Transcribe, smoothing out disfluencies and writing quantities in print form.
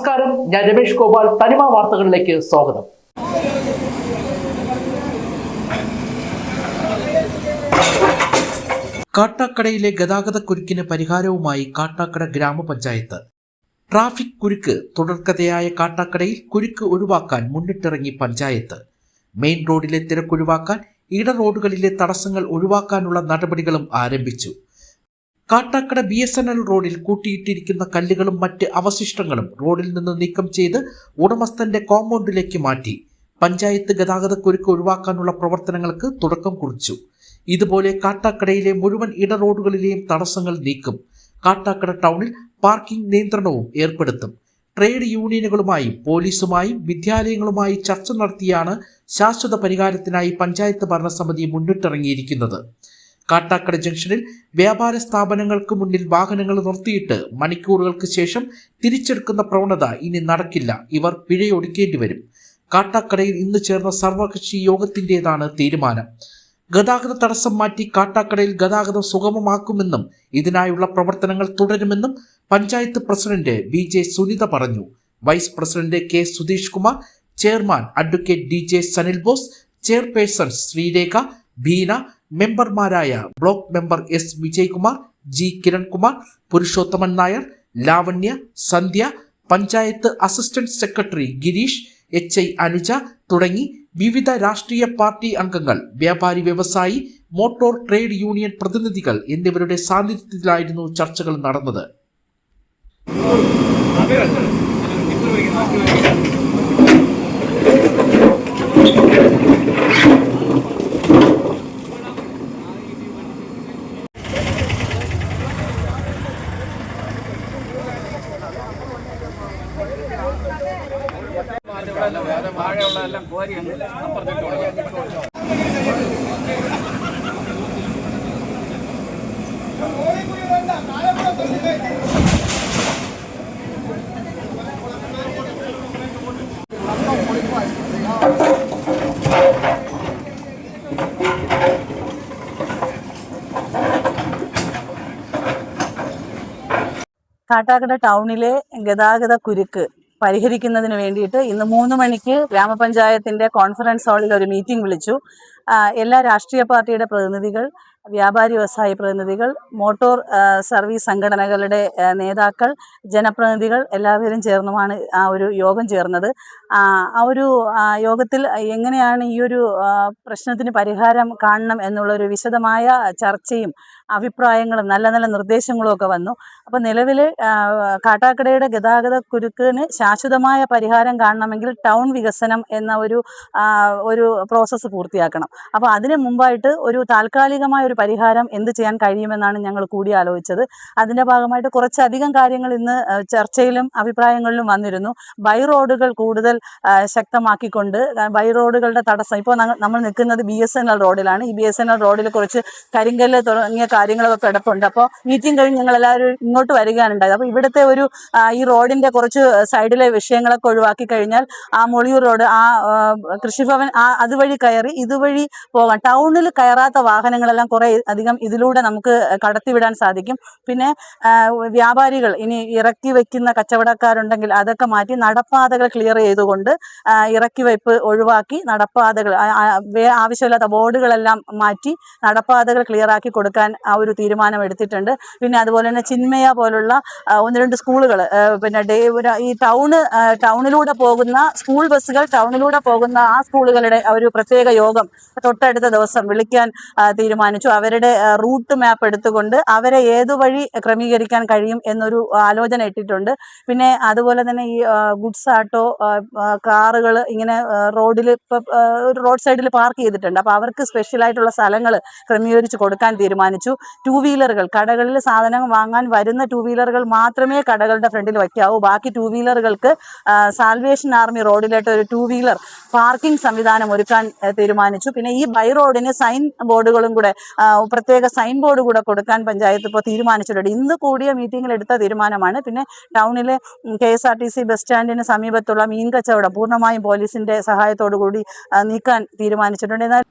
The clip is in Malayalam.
നമസ്കാരം, ഞാൻ രമേഷ് ഗോപാൽ. തനിമ വാർത്തകളിലേക്ക് സ്വാഗതം. കാട്ടാക്കടയിലെ ഗതാഗതക്കുരുക്കിന് പരിഹാരവുമായി കാട്ടാക്കട ഗ്രാമപഞ്ചായത്ത്. ട്രാഫിക് കുരുക്ക് തുടർക്കഥയായ കാട്ടാക്കടയിൽ കുരുക്ക് ഒഴിവാക്കാൻ മുന്നിട്ടിറങ്ങി പഞ്ചായത്ത്. മെയിൻ റോഡിലെ തിരക്കൊഴിവാക്കാൻ ഇട റോഡുകളിലെ തടസ്സങ്ങൾ ഒഴിവാക്കാനുള്ള നടപടികളും ആരംഭിച്ചു. കാട്ടാക്കട BSNL റോഡിൽ കൂട്ടിയിട്ടിരിക്കുന്ന കല്ലുകളും മറ്റ് അവശിഷ്ടങ്ങളും റോഡിൽ നിന്ന് നീക്കം ചെയ്ത് ഉടമസ്ഥന്റെ കോമ്പൗണ്ടിലേക്ക് മാറ്റി. പഞ്ചായത്ത് ഗതാഗതക്കുരുക്ക് ഒഴിവാക്കാനുള്ള പ്രവർത്തനങ്ങൾക്ക് തുടക്കം കുറിച്ചു. ഇതുപോലെ കാട്ടാക്കടയിലെ മുഴുവൻ ഇട റോഡുകളിലെയും തടസ്സങ്ങൾ നീക്കും. കാട്ടാക്കട ടൗണിൽ പാർക്കിംഗ് നിയന്ത്രണവും ഏർപ്പെടുത്തും. ട്രേഡ് യൂണിയനുകളുമായും പോലീസുമായും വിദ്യാലയങ്ങളുമായി ചർച്ച നടത്തിയാണ് ശാശ്വത പരിഹാരത്തിനായി പഞ്ചായത്ത് ഭരണസമിതി മുന്നിട്ടിറങ്ങിയിരിക്കുന്നത്. കാട്ടാക്കട ജംഗ്ഷനിൽ വ്യാപാര സ്ഥാപനങ്ങൾക്ക് മുന്നിൽ വാഹനങ്ങൾ നിർത്തിയിട്ട് മണിക്കൂറുകൾക്ക് ശേഷം തിരിച്ചെടുക്കുന്ന പ്രവണത ഇനി നടക്കില്ല. ഇവർ പിഴയൊടുക്കേണ്ടി വരും. കാട്ടാക്കടയിൽ ഇന്ന് ചേർന്ന സർവകക്ഷി യോഗത്തിൻ്റെതാണ് തീരുമാനം. ഗതാഗത തടസ്സം മാറ്റി കാട്ടാക്കടയിൽ ഗതാഗതം സുഗമമാക്കുമെന്നും ഇതിനായുള്ള പ്രവർത്തനങ്ങൾ തുടരുമെന്നും പഞ്ചായത്ത് പ്രസിഡന്റ് BJ സുനിത പറഞ്ഞു. Vice president K Sudheesh Kumar, chairman advocate DJ Sanil Bose, chairperson Sreerekha, Beena, മെമ്പർമാരായ block member S Vijaykumar, G Kirankumar, Purushothaman Nair, Lavanya, Sandhya, panchayat assistant secretary Girish, HI Anuja തുടങ്ങി വിവിധ രാഷ്ട്രീയ പാർട്ടി അംഗങ്ങൾ, വ്യാപാരി വ്യവസായി, മോട്ടോർ ട്രേഡ് യൂണിയൻ പ്രതിനിധികൾ എന്നിവരുടെ സാന്നിധ്യത്തിലായിരുന്നു ചർച്ചകൾ നടന്നത്. കാട്ടാക്കട ടൗണിലെ ഗതാഗത കുരുക്ക് പരിഹരിക്കുന്നതിന് വേണ്ടിയിട്ട് ഇന്ന് 3 മണിക്ക് ഗ്രാമപഞ്ചായത്തിന്റെ കോൺഫറൻസ് ഹാളിൽ ഒരു മീറ്റിംഗ് വിളിച്ചു. എല്ലാ രാഷ്ട്രീയ പാർട്ടിയുടെ പ്രതിനിധികൾ, വ്യാപാരി വ്യവസായ പ്രതിനിധികൾ, മോട്ടോർ സർവീസ് സംഘടനകളുടെ നേതാക്കൾ, ജനപ്രതിനിധികൾ എല്ലാവരും ചേർന്നുമാണ് ആ ഒരു യോഗം ചേർന്നത്. ആ ഒരു യോഗത്തിൽ എങ്ങനെയാണ് ഈ ഒരു പ്രശ്നത്തിന് പരിഹാരം കാണണം എന്നുള്ളൊരു വിശദമായ ചർച്ചയും അഭിപ്രായങ്ങളും നല്ല നല്ല നിർദ്ദേശങ്ങളും ഒക്കെ വന്നു. അപ്പോൾ നിലവിൽ കാട്ടാക്കടയുടെ ഗതാഗത കുരുക്കിന് ശാശ്വതമായ പരിഹാരം കാണണമെങ്കിൽ ടൗൺ വികസനം എന്ന ഒരു പ്രോസസ്സ് പൂർത്തിയാക്കണം. അപ്പോൾ അതിന് മുമ്പായിട്ട് ഒരു താൽക്കാലികമായ ഒരു പരിഹാരം എന്ത് ചെയ്യാൻ കഴിയുമെന്നാണ് ഞങ്ങൾ കൂടി ആലോചിച്ചത്. അതിൻ്റെ ഭാഗമായിട്ട് കുറച്ചധികം കാര്യങ്ങൾ ഇന്ന് ചർച്ചയിലും അഭിപ്രായങ്ങളിലും വന്നിരുന്നു. ബൈ റോഡുകൾ കൂടുതൽ ശക്തമാക്കിക്കൊണ്ട് ബൈ റോഡുകളുടെ തടസ്സം, ഇപ്പോൾ നമ്മൾ നിൽക്കുന്നത് BSNL റോഡിലാണ്. ഈ BSNL റോഡിൽ കുറച്ച് കരിങ്കല്ല് തുടങ്ങിയ കാര്യങ്ങളൊക്കെ കിടപ്പുണ്ട്. അപ്പോൾ മീറ്റിംഗ് കഴിഞ്ഞ് ഞങ്ങളെല്ലാവരും ഇങ്ങോട്ട് വരികയാണുണ്ടായത്. അപ്പോൾ ഇവിടുത്തെ ഈ റോഡിൻ്റെ കുറച്ച് സൈഡിലെ വിഷയങ്ങളൊക്കെ ഒഴിവാക്കി കഴിഞ്ഞാൽ ആ മൊളിയൂർ റോഡ്, ആ കൃഷിഭവൻ, അതുവഴി കയറി ഇതുവഴി പോകാം. ടൗണിൽ കയറാത്ത വാഹനങ്ങളെല്ലാം കുറേ അധികം ഇതിലൂടെ നമുക്ക് കടത്തിവിടാൻ സാധിക്കും. പിന്നെ വ്യാപാരികൾ ഇനി ഇറക്കി വയ്ക്കുന്ന കച്ചവടക്കാരുണ്ടെങ്കിൽ അതൊക്കെ മാറ്റി നടപ്പാതകൾ ക്ലിയർ ചെയ്തുകൊണ്ട് ഇറക്കി വയ്പ്പ് ഒഴിവാക്കി നടപ്പാതകൾ, ആവശ്യമില്ലാത്ത ബോർഡുകളെല്ലാം മാറ്റി നടപ്പാതകൾ ക്ലിയർ ആക്കി കൊടുക്കാൻ ആ ഒരു തീരുമാനം എടുത്തിട്ടുണ്ട്. പിന്നെ അതുപോലെ തന്നെ ചിന്മയ പോലുള്ള 1-2 സ്കൂളുകൾ, പിന്നെ ഈ ടൗണിലൂടെ പോകുന്ന സ്കൂൾ ബസ്സുകൾ, ടൗണിലൂടെ പോകുന്ന ആ സ്കൂളുകളുടെ ഒരു പ്രത്യേക യോഗം തൊട്ടടുത്ത ദിവസം വിളിക്കാൻ തീരുമാനിച്ചു. അവരുടെ റൂട്ട് മാപ്പ് എടുത്തുകൊണ്ട് അവരെ ഏതുവഴി ക്രമീകരിക്കാൻ കഴിയും എന്നൊരു ആലോചന ഇട്ടിട്ടുണ്ട്. പിന്നെ അതുപോലെ തന്നെ ഈ ഗുഡ്സ് ആട്ടോ, കാറുകൾ ഇങ്ങനെ റോഡിൽ റോഡ് സൈഡിൽ പാർക്ക് ചെയ്തിട്ടുണ്ട്. അപ്പോൾ അവർക്ക് സ്പെഷ്യലായിട്ടുള്ള സ്ഥലങ്ങൾ ക്രമീകരിച്ച് കൊടുക്കാൻ തീരുമാനിച്ചു. 2 വീലറുകൾ, കടകളിൽ സാധനം വാങ്ങാൻ വരുന്ന 2 വീലറുകൾ മാത്രമേ കടകളുടെ ഫ്രണ്ടിൽ വയ്ക്കാവൂ. ബാക്കി 2 വീലറുകൾക്ക് സാൽവേഷൻ ആർമി റോഡിലായിട്ട് ഒരു 2 വീലർ പാർക്കിംഗ് സംവിധാനം ഒരുക്കാൻ തീരുമാനിച്ചു. പിന്നെ ഈ ബൈ റോഡിന് സൈൻ ബോർഡുകളും കൂടെ, പ്രത്യേക സൈൻ ബോർഡ് കൂടെ കൊടുക്കാൻ പഞ്ചായത്ത് ഇപ്പോൾ തീരുമാനിച്ചിട്ടുണ്ട്. ഇന്ന് കൂടിയ മീറ്റിംഗിൽ എടുത്ത തീരുമാനമാണ്. പിന്നെ ടൗണിലെ KSRTC ബസ് സ്റ്റാൻഡിന് സമീപത്തുള്ള മീൻ കച്ചവടം പൂർണ്ണമായും പോലീസിന്റെ സഹായത്തോടു കൂടി നീക്കാൻ തീരുമാനിച്ചിട്ടുണ്ട്. എന്നാൽ